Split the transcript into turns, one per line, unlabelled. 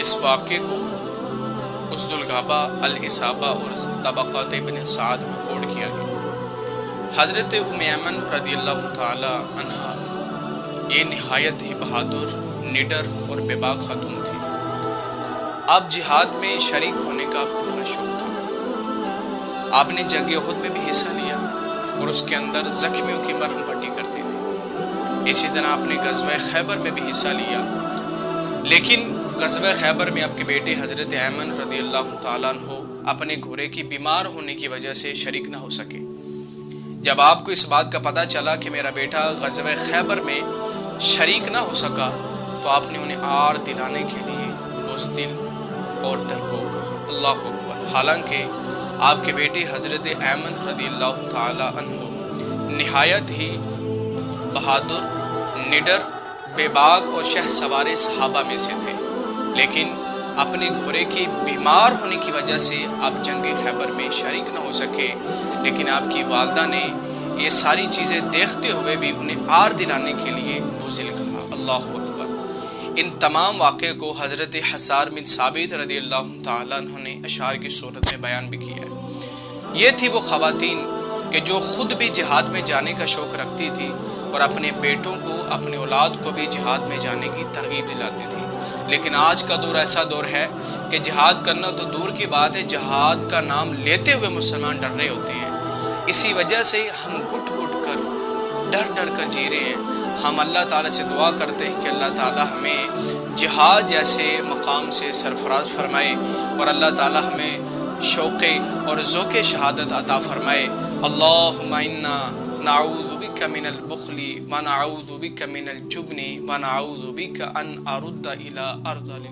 اس واقعے کو اسد الغابہ، الاصابہ اور طبقات ابن سعد میں کوڈ کیا گیا۔ حضرت ام ایمن رضی اللہ تعالی عنہا یہ نہایت ہی بہادر، نڈر اور بے باک خاتون تھی۔ آپ جہاد میں شریک ہونے کا آپ کو بڑا شوق تھا۔ آپ نے جنگ احد میں بھی حصہ لیا اور اس کے اندر زخمیوں کی مرہم پٹی کرتی تھی۔ اسی طرح آپ نے غزوہ خیبر میں بھی حصہ لیا، لیکن غزوہ خیبر میں آپ کے بیٹے حضرت ایمن رضی اللہ تعالیٰ عنہ اپنے گھوڑے کی بیمار ہونے کی وجہ سے شریک نہ ہو سکے۔ جب آپ کو اس بات کا پتہ چلا کہ میرا بیٹا غزوہ خیبر میں شریک نہ ہو سکا تو آپ نے انہیں آر دلانے کے لیے بزدل اور ڈرپوک اللہ اکبر، حالانکہ آپ کے بیٹے حضرت ایمن رضی اللہ تعالی عنہ نہایت ہی بہادر، نڈر، بے باک اور شہ سوار صحابہ میں سے تھے، لیکن اپنے گھوڑے کی بیمار ہونے کی وجہ سے آپ جنگ خیبر میں شریک نہ ہو سکے۔ لیکن آپ کی والدہ نے یہ ساری چیزیں دیکھتے ہوئے بھی انہیں آر دلانے کے لیے بزدل کہا۔ اللہ اکبر۔ ان تمام واقعے کو حضرت حسان بن ثابت رضی اللہ تعالیٰ عنہ نے اشعار کی صورت میں بیان بھی کیا ہے۔ یہ تھی وہ خواتین کہ جو خود بھی جہاد میں جانے کا شوق رکھتی تھی اور اپنے بیٹوں کو، اپنے اولاد کو بھی جہاد میں جانے کی ترغیب دلاتی تھی۔ لیکن آج کا دور ایسا دور ہے کہ جہاد کرنا تو دور کی بات ہے، جہاد کا نام لیتے ہوئے مسلمان ڈر رہے ہوتے ہیں۔ اسی وجہ سے ہم گھٹ گھٹ کر، ڈر ڈر کر جی رہے ہیں۔ ہم اللہ تعالیٰ سے دعا کرتے ہیں کہ اللہ تعالیٰ ہمیں جہاد جیسے مقام سے سرفراز فرمائے اور اللہ تعالیٰ ہمیں شوق اور ذوق شہادت عطا فرمائے۔ اللہم انا نعوذ بک من البخل ونعوذ بک من الجبن ونعوذ بک ان ارد الی ارذل